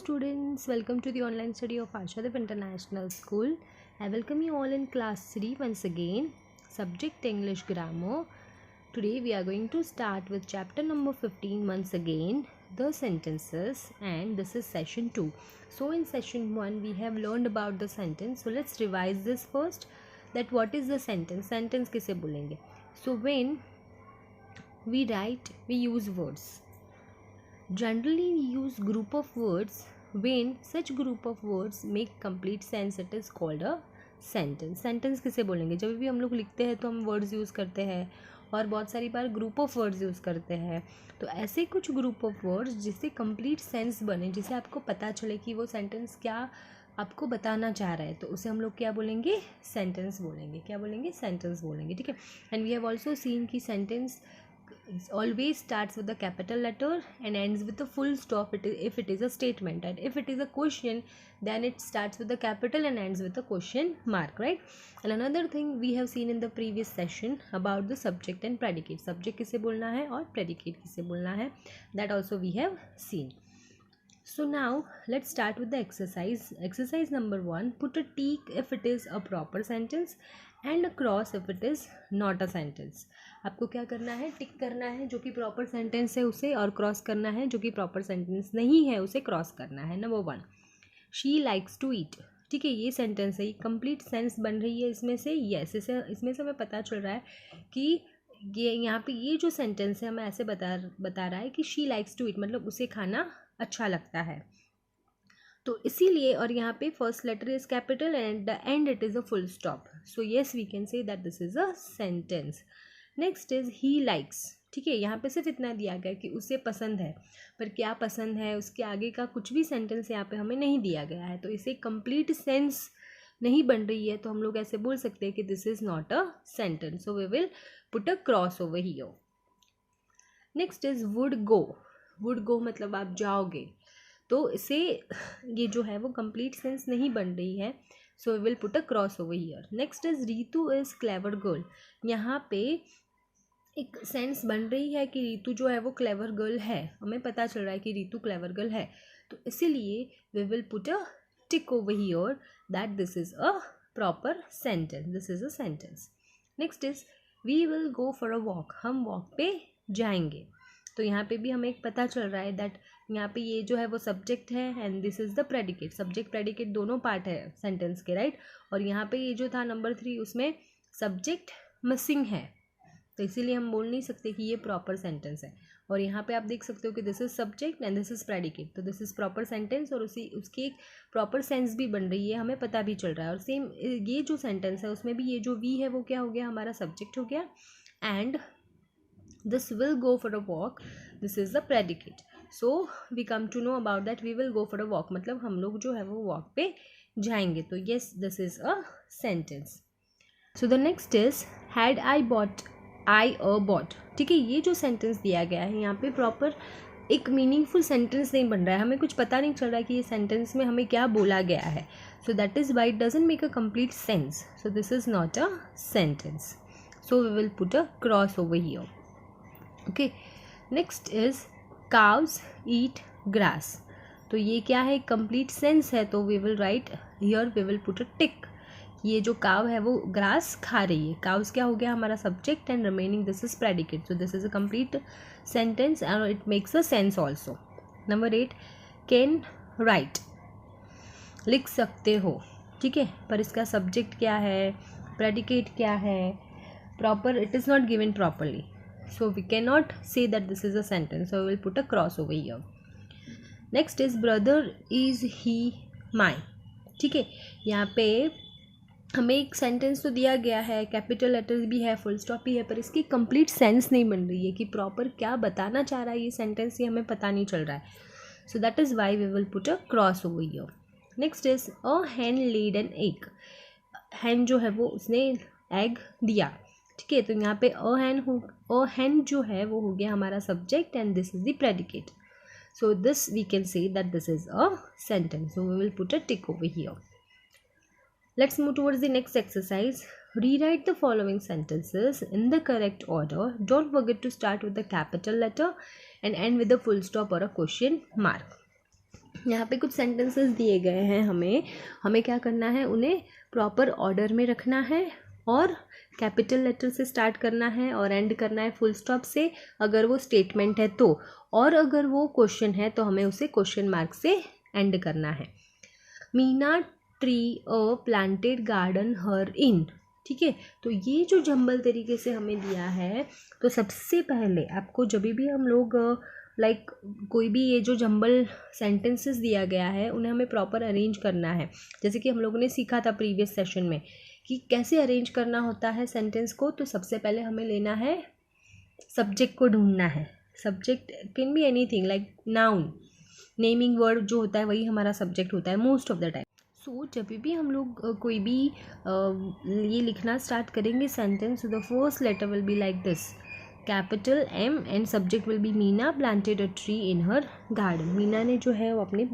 students, welcome to the online study of Ashadev International School. I welcome you all in class 3 once again. Subject English Grammar. Today we are going to start with chapter number 15 once again, the sentences, and this is session 2. So in session 1 we have learned about the sentence. So let's revise this first, that what is the sentence? Sentence किसे बोलेंगे? So when we write, we use words. Generally we use group of words. When such group of words make complete sense, it is called a sentence. Sentence किसे बोलेंगे? जब भी हम लोग लिखते हैं तो हम words यूज़ करते हैं और बहुत सारी बार group of words यूज़ करते हैं. तो ऐसे कुछ group of words जिससे complete sense बने, जिसे आपको पता चले कि वो sentence क्या आपको बताना चाह रहा है, तो उसे हम लोग क्या बोलेंगे? सेंटेंस बोलेंगे. क्या बोलेंगे? सेंटेंस बोलेंगे. ठीक है. And we have also seen कि sentence always starts with a capital letter and ends with a full stop if it is a statement, and if it is a question then it starts with a capital and ends with a question mark, right? And another thing we have seen in the previous session about the subject and predicate. Subject किसे बोलना है और predicate किसे बोलना है, that also we have seen. So now let's start with the exercise. Exercise number 1, put a tick if it is a proper sentence and a cross if it is not a sentence. आपको क्या करना है? टिक करना है जो कि proper sentence है उसे, और क्रॉस करना है जो कि प्रॉपर सेंटेंस नहीं है उसे क्रॉस करना है. Number 1, she likes to eat. ठीक है, ये सेंटेंस है, ये कंप्लीट सेंस बन रही है इसमें से. यस, इसमें से हमें पता चल रहा है कि ये यहाँ पे ये जो सेंटेंस है हमें ऐसे बता रहा है कि शी लाइक्स टू ईट, मतलब उसे खाना अच्छा लगता है. तो इसीलिए, और यहाँ पे first letter is capital and the end it is a full stop. So yes we can say that this is a sentence. Next is he likes. ठीक है, यहाँ पे सिर्फ इतना दिया गया कि उसे पसंद है, पर क्या पसंद है उसके आगे का कुछ भी सेंटेंस यहाँ पे हमें नहीं दिया गया है, तो इसे कंप्लीट सेंस नहीं बन रही है, तो हम लोग ऐसे बोल सकते हैं कि this is not a sentence. So we will put a cross over here. Next is would go. Would go मतलब आप जाओगे, तो इसे ये जो है वो कंप्लीट सेंस नहीं बन रही है, so we will put a cross over here. Next is Ritu is clever girl. यहाँ पे एक सेंस बन रही है कि रीतू जो है वो क्लेवर गर्ल है, हमें पता चल रहा है कि रीतू क्लेवर गर्ल है, तो इसीलिए we will put a tick over here that this is a proper sentence. This is a sentence. Next is we will go for a walk. हम वॉक पे जाएंगे, तो यहाँ पे भी हमें एक पता चल रहा है दैट यहाँ पे ये जो है वो सब्जेक्ट है and this is the predicate. Subject predicate दोनों पार्ट है सेंटेंस के, राइट? और यहाँ पे ये जो था नंबर 3, उसमें सब्जेक्ट मिसिंग है, तो इसीलिए हम बोल नहीं सकते कि ये प्रॉपर सेंटेंस है. और यहाँ पे आप देख सकते हो कि this is subject and this is predicate, तो दिस इज प्रॉपर सेंटेंस और उसकी एक प्रॉपर सेंस भी बन रही है, हमें पता भी चल रहा है. और सेम ये जो सेंटेंस है उसमें भी ये जो वी है वो क्या हो गया? हमारा सब्जेक्ट हो गया. And this will go for a walk, this is the predicate. So we come to know about that we will go for a walk, मतलब हम लोग जो है वो वॉक पे जाएंगे, तो yes this is a sentence. So the next is had I bought I a bought. ठीक है, ये जो सेंटेंस दिया गया है यहाँ पे प्रॉपर एक मीनिंगफुल सेंटेंस नहीं बन रहा है, हमें कुछ पता नहीं चल रहा है कि ये सेंटेंस में हमें क्या बोला गया है. So that is why it doesn't make a complete sense, so this is not a sentence. So we will put a cross over here. Okay, next is cows eat grass. तो ये क्या है? कंप्लीट सेंस है, तो we will write here, we will put a tick. ये जो काव है वो ग्रास खा रही है. काउस क्या हो गया? हमारा subject and remaining this is predicate, so this is a complete sentence and it makes a sense also. Number 8, can write. लिख सकते हो. ठीक है, पर इसका सब्जेक्ट क्या है, प्रेडिकेट क्या है, proper it is not given properly, so we can not say that this is a sentence, so we will put a cross over here. Next is brother is he my. ठीक है, यहाँ पे हमें एक sentence तो दिया गया है, कैपिटल लेटर्स भी है, फुल स्टॉप भी है, पर इसकी कंप्लीट सेंस नहीं बन रही है कि प्रॉपर क्या बताना चाह रहा है ये सेंटेंस, ये हमें पता नहीं चल रहा है. So that is why we will put a cross over here. Next is a hen laid an egg. Hen जो है वो उसने एग दिया. ठीक है, तो यहाँ पे अ हैन जो है वो हो गया हमारा subject and this is the predicate. So this we can say that this is a sentence, so we will put a tick over here. Let's move towards the next exercise. Rewrite the following sentences in the correct order. Don't forget to start with the capital letter and end with a full stop or a question mark. यहाँ पे कुछ sentences दिए गए हैं, हमें क्या करना है, उन्हें प्रॉपर ऑर्डर में रखना है और कैपिटल लेटर से स्टार्ट करना है और एंड करना है फुल स्टॉप से अगर वो स्टेटमेंट है तो, और अगर वो क्वेश्चन है तो हमें उसे क्वेश्चन मार्क से एंड करना है। मीना ट्री अ प्लांटेड गार्डन हर इन, ठीक है। तो ये जो जंबल तरीके से हमें दिया है, तो सबसे पहले आपको जब भी हम लोग कोई भी ये जो जंबल सेंटेंसेस दिया गया है उन्हें हमें प्रॉपर अरेंज करना है। जैसे कि हम लोगों ने सीखा था प्रीवियस सेशन में कि कैसे अरेंज करना होता है सेंटेंस को। तो सबसे पहले हमें लेना है, सब्जेक्ट को ढूंढना है। Subject can be anything like noun, naming word जो होता है वही हमारा सब्जेक्ट होता है मोस्ट ऑफ द टाइम। सो जब भी हम लोग कोई भी ये लिखना स्टार्ट करेंगे sentence, the first letter will be like this, capital M and subject will be Meena planted a tree in her garden. Meena ने जो है वो अपने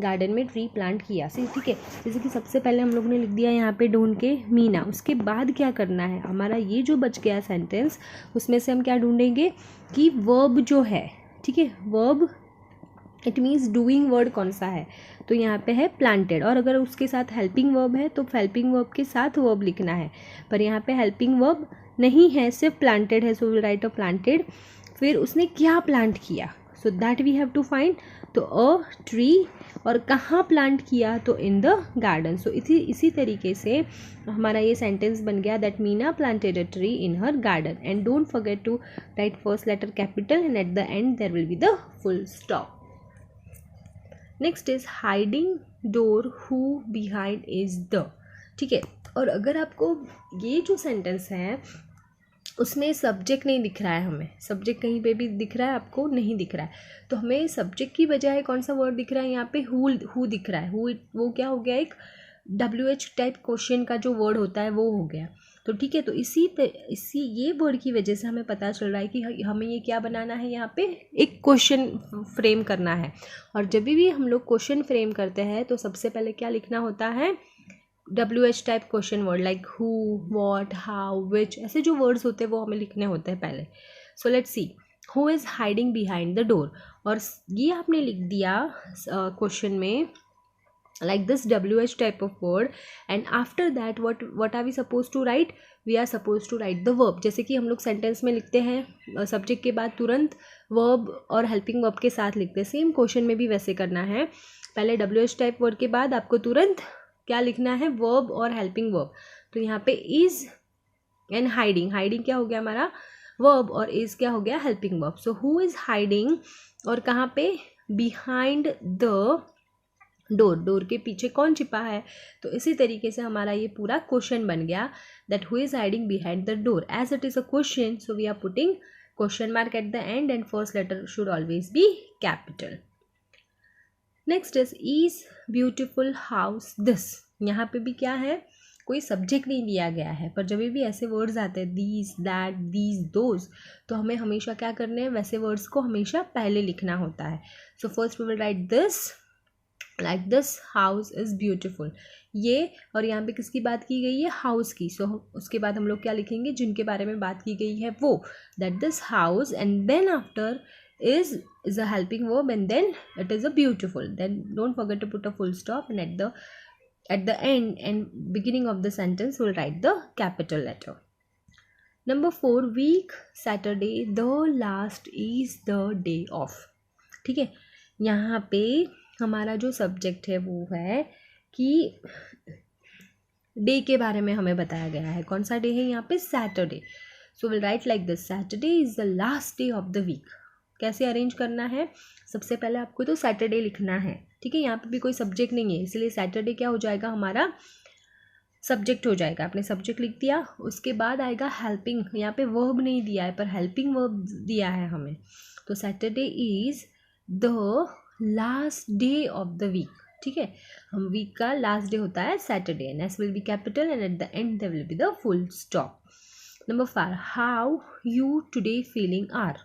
गार्डन में ट्री प्लांट किया, ठीक है। जैसे कि सबसे पहले हम लोग ने लिख दिया यहाँ पे ढूंढ के मीना। उसके बाद क्या करना है, हमारा ये जो बच गया सेंटेंस उसमें से हम क्या ढूंढेंगे कि वर्ब जो है, ठीक है, verb it means doing word कौन सा है, तो यहाँ पे है प्लांटेड, और अगर उसके साथ हेल्पिंग वर्ब है तो हेल्पिंग वर्ब के साथ वर्ब लिखना है, पर यहाँ पे हेल्पिंग वर्ब नहीं है, सिर्फ प्लांटेड है, so will write a planted. फिर उसने क्या प्लांट किया, so that we have to find, तो अ ट्री, और कहाँ प्लांट किया, तो इन द गार्डन। सो इसी तरीके से हमारा ये सेंटेंस बन गया that Meena planted a tree in her garden. And don't forget to write first letter capital and at the end there will be the full stop. Next is hiding door, who behind is the, ठीक है। और अगर आपको ये जो sentence है उसमें subject नहीं दिख रहा है, हमें सब्जेक्ट कहीं पे भी दिख रहा है, आपको नहीं दिख रहा है, तो हमें सब्जेक्ट की बजाय कौन सा वर्ड दिख रहा है, यहाँ पे हु दिख रहा है। वो क्या हो गया, एक WH टाइप क्वेश्चन का जो वर्ड होता है वो हो गया। तो ठीक है, तो इसी ये वर्ड की वजह से हमें पता चल रहा है कि हमें ये क्या बनाना है, यहाँ पे एक क्वेश्चन फ्रेम करना है। और जब भी हम लोग क्वेश्चन फ्रेम करते हैं तो सबसे पहले क्या लिखना होता है, WH type question word like who, what, how, which, ऐसे जो वर्ड्स होते हैं वो हमें लिखने होते हैं पहले। So let's see, who is hiding behind the door, और ये आपने लिख दिया क्वेश्चन में like this WH type of word, and after that what are we supposed to write, we are supposed to write the verb। जैसे कि हम लोग सेंटेंस में लिखते हैं सब्जेक्ट के बाद तुरंत वर्ब और हेल्पिंग वर्ब के साथ लिखते हैं, सेम क्वेश्चन में भी वैसे करना है। पहले WH टाइप वर्ड के बाद आपको तुरंत क्या लिखना है, वर्ब और हेल्पिंग वर्ब। तो यहाँ पे इज एंड हाइडिंग क्या हो गया हमारा, वर्ब, और इज क्या हो गया, helping verb. So who is hiding, और कहाँ पे, बिहाइंड द डोर के पीछे कौन छिपा है। तो इसी तरीके से हमारा ये पूरा क्वेश्चन बन गया that who is hiding behind the door. As it is a question, so we are putting question mark at the end and first letter should always be capital. Next is beautiful house this. यहाँ पे भी क्या है, कोई subject नहीं दिया गया है, पर जब भी ऐसे वर्ड्स आते हैं दीज, दैट, दीज, दोज, तो हमें हमेशा क्या करने हैं, वैसे वर्ड्स को हमेशा पहले लिखना होता है। So first we will write this, like this house is beautiful, ये, और यहाँ पे किसकी बात की गई है, हाउस की। सो उसके बाद हम लोग क्या लिखेंगे, जिनके बारे में बात की गई है वो, that this house, and then after is a helping verb, and then it is a beautiful. Then don't forget to put a full stop, and at the end and beginning of the sentence we'll write the capital letter. Number 4, week, Saturday, the last is the day off। ठीक है, यहाँ पे हमारा जो subject है वो है कि डे के बारे में हमें बताया गया है। कौन सा डे है यहाँ पे, Saturday. So will write like this, Saturday is the last day of the week. कैसे अरेंज करना है, सबसे पहले आपको तो सैटरडे लिखना है, ठीक है। यहाँ पे भी कोई सब्जेक्ट नहीं है, इसलिए सैटरडे क्या हो जाएगा, हमारा सब्जेक्ट हो जाएगा। आपने सब्जेक्ट लिख दिया, उसके बाद आएगा हेल्पिंग, यहाँ पे वर्ब नहीं दिया है पर हेल्पिंग वर्ब दिया है हमें। तो Saturday is the last day of the week, ठीक है। हम वीक का लास्ट डे होता है Saturday, and S will be capital and at the end there will be the full stop. Number 5, how you today feeling are.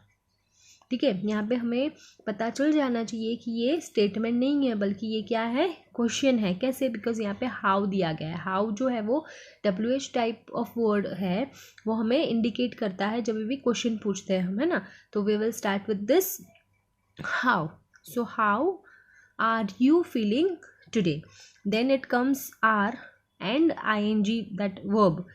ठीक है, यहाँ पे हमें पता चल जाना चाहिए कि ये स्टेटमेंट नहीं है बल्कि ये क्या है, क्वेश्चन है। कैसे, बिकॉज यहाँ पे हाउ दिया गया है। हाउ जो है वो WH टाइप ऑफ वर्ड है, वो हमें इंडिकेट करता है जब भी क्वेश्चन पूछते हैं हम, है ना। तो we will start with this how. So how are you feeling today, then it comes are and ing that verb,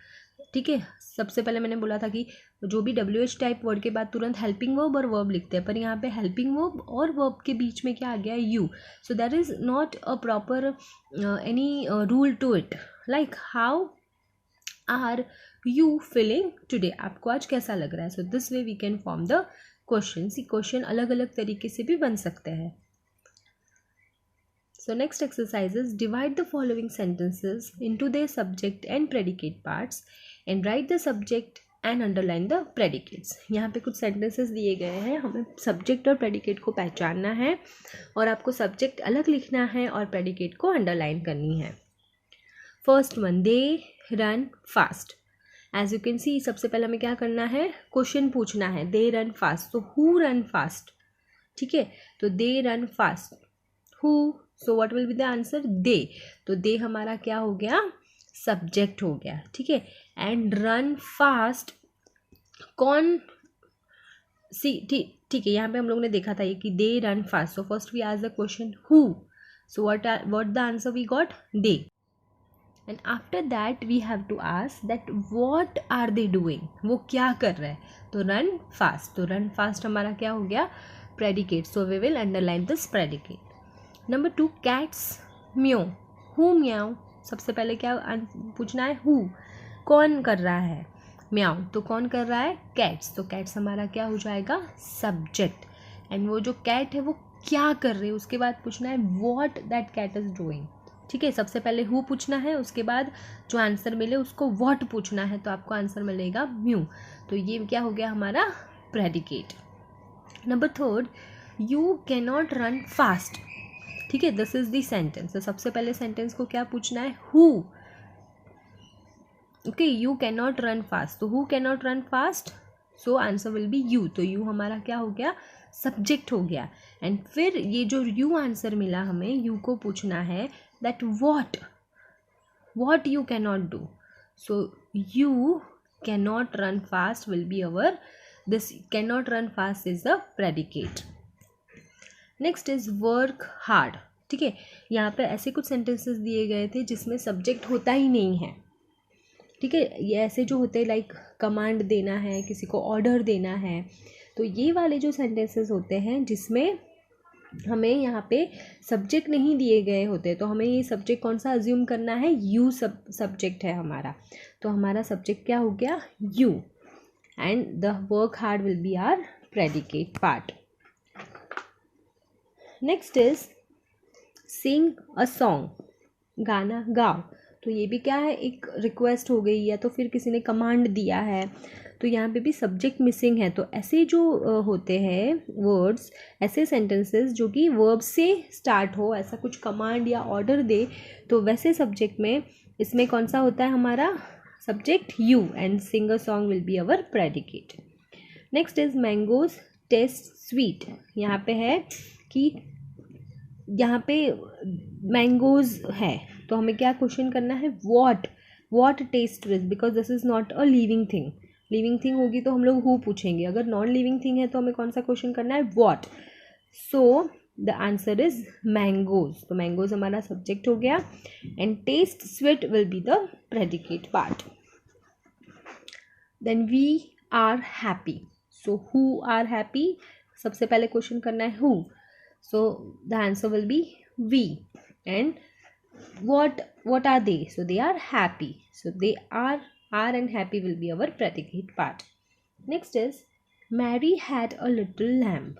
ठीक है। सबसे पहले मैंने बोला था कि जो भी WH टाइप वर्ड के बाद तुरंत हेल्पिंग वर्ब और वर्ब लिखते हैं, पर यहाँ पे हेल्पिंग वर्ब और वर्ब के बीच में क्या आ गया, you. So that is not a proper any rule to it, like how are you feeling today, आपको आज कैसा लग रहा है। So this way we can form the question. Question अलग अलग तरीके से भी बन सकते हैं। So next exercise is divide the following sentences into their subject and predicate parts and write the subject and underline the predicates। यहाँ पे कुछ sentences दिए गए हैं, हमें subject और predicate को पहचानना है और आपको subject अलग लिखना है और predicate को underline करनी है। First one, they run fast। As you can see, सबसे पहले हमें क्या करना है, क्वेश्चन पूछना है। they run fast, तो who run fast, ठीक है। तो they run fast, who, so what will be the answer, they. तो दे हमारा क्या हो गया, सब्जेक्ट हो गया, ठीक है। एंड रन फास्ट, कौन, सी, ठीक है। यहाँ पे हम लोग ने देखा था ये कि they run fast, so first we ask the question who, so what the answer we got, they. And after that we have to ask that what are they doing, वो क्या कर रहे हैं। तो रन फास्ट, तो run fast हमारा क्या हो गया, predicate, so we will underline this predicate. Number 2, cats meow, who meow, सबसे पहले क्या पूछना है, हु, कौन कर रहा है, म्याओ, तो कौन कर रहा है, कैट्स, तो कैट्स हमारा क्या हो जाएगा, सब्जेक्ट। एंड वो जो कैट है वो क्या कर रही है, उसके बाद पूछना है what that cat is doing, ठीक है। सबसे पहले हु पूछना है, उसके बाद जो आंसर मिले उसको व्हाट पूछना है, तो आपको आंसर मिलेगा म्यू, तो ये क्या हो गया हमारा predicate. Number 3, you can not run fast, ठीक है, दिस इज द सेंटेंस। तो सबसे पहले सेंटेंस को क्या पूछना है, who, okay, you can not run fast, तो who can not run fast, so answer will be you, तो यू हमारा क्या हो गया, सब्जेक्ट हो गया। एंड फिर ये जो यू आंसर मिला हमें, यू को पूछना है that what you can not do, so you can not run fast will be our, this can not run fast is the predicate. Next is work hard, ठीक है। यहाँ पे ऐसे कुछ सेंटेंसेस दिए गए थे जिसमें सब्जेक्ट होता ही नहीं है, ठीक है। ये ऐसे जो होते हैं लाइक कमांड देना है, किसी को ऑर्डर देना है, तो ये वाले जो सेंटेंसेस होते हैं जिसमें हमें यहाँ पे सब्जेक्ट नहीं दिए गए होते, तो हमें ये सब्जेक्ट कौन सा अज्यूम करना है, यू सब्जेक्ट है हमारा, तो हमारा सब्जेक्ट क्या हो गया, you, and the work hard will be our predicate part. Next is sing a song, गाना गाओ, तो ये भी क्या है, एक रिक्वेस्ट हो गई या तो फिर किसी ने कमांड दिया है, तो यहाँ पे भी सब्जेक्ट मिसिंग है। तो ऐसे जो होते हैं वर्ड्स, ऐसे सेंटेंसेस जो कि वर्ब से स्टार्ट हो, ऐसा कुछ कमांड या ऑर्डर दे, तो वैसे सब्जेक्ट में इसमें कौन सा होता है हमारा subject, you, and Singh a song will be our predicate. Next is mangoes test sweet, यहाँ पे है कि यहाँ पे मैंगोज है, तो हमें क्या क्वेश्चन करना है, what taste with, because this is not a living thing. Living thing होगी तो हम लोग हु पूछेंगे, अगर नॉन लिविंग थिंग है तो हमें कौन सा क्वेश्चन करना है, what. So the answer is mangoes, तो मैंगोज हमारा सब्जेक्ट हो गया, and taste sweet will be the predicate part. Then we are happy, so who are happy, सबसे पहले क्वेश्चन करना है who, so the answer will be we, and what are they, so they are happy, so they are and happy will be our predicate part. Next is Mary had a little lamb,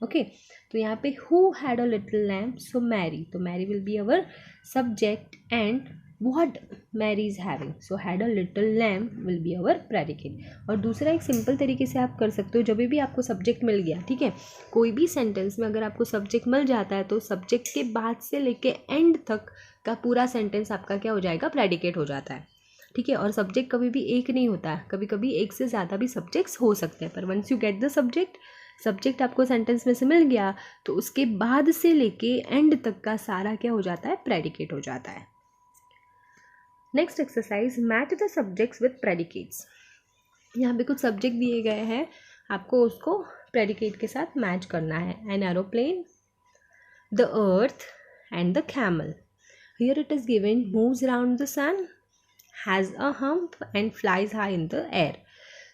okay, तो यहाँ पे who had a little lamb, so Mary, तो Mary will be our subject, and what Mary is having, so had a little lamb will be our predicate। और दूसरा एक simple तरीके से आप कर सकते हो, जब भी आपको सब्जेक्ट मिल गया, ठीक है, कोई भी सेंटेंस में अगर आपको सब्जेक्ट मिल जाता है तो सब्जेक्ट के बाद से लेके एंड तक का पूरा सेंटेंस आपका क्या हो जाएगा, प्रेडिकेट हो जाता है, ठीक है। और सब्जेक्ट कभी भी एक नहीं होता है, कभी कभी एक से ज़्यादा भी सब्जेक्ट्स हो सकते हैं, पर once you get the subject आपको सेंटेंस में से मिल गया तो उसके बाद से लेके एंड तक का सारा क्या हो जाता है, प्रेडिकेट हो जाता है। Next exercise, match the subjects with predicates, यहाँ पे कुछ सब्जेक्ट दिए गए हैं, आपको उसको प्रेडिकेट के साथ मैच करना है। An aeroplane, the earth and the camel. Here it is given moves around the sun, has a hump and flies high in the air.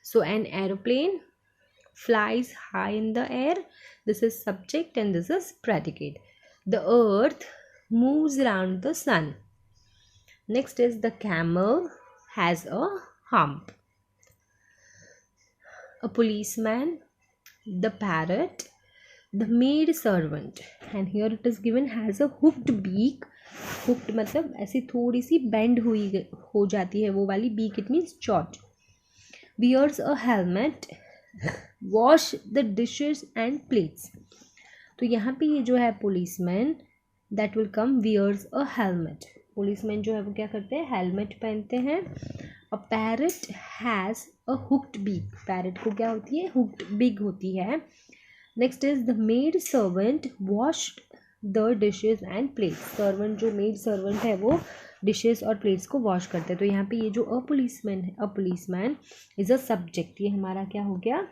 So an aeroplane flies high in the air. This is subject and this is predicate. The earth moves around the sun. Next is the camel has a hump. A policeman, the parrot, the maid servant, and here it is given has a hooked beak. Hooked मतलब ऐसी थोड़ी सी bend हुई हो जाती है वो वाली. beak it means chort. Wears a helmet, wash the dishes and plates. तो यहाँ पे ये जो है policeman that will come wears a helmet. policeman जो है वो क्या करते हैं, हेलमेट पहनते हैं. A parrot has a hooked beak. parrot को क्या होती है, hooked beak होती है. Next is the maid servant washed the dishes and plates. servant जो maid servant है वो dishes और plates को wash करते हैं. तो यहाँ पे ये जो a policeman है, a policeman is a subject. ये हमारा क्या हो गया,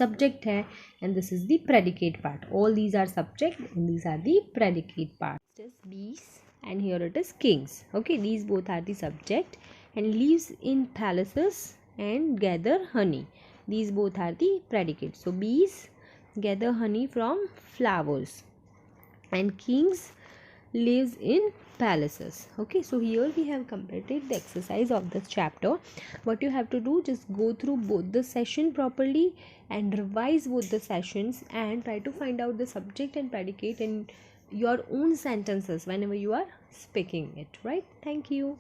subject है, and this is the predicate part. all these are subject and these are the predicate part. This is bees and here it is kings. Okay, these both are the subject. And lives in palaces and gather honey. These both are the predicate. So bees gather honey from flowers and kings lives in palaces. Okay, so here we have completed the exercise of this chapter. What you have to do, just go through both the session properly and revise both the sessions and try to find out the subject and predicate in your own sentences whenever you are speaking it, right? Thank you.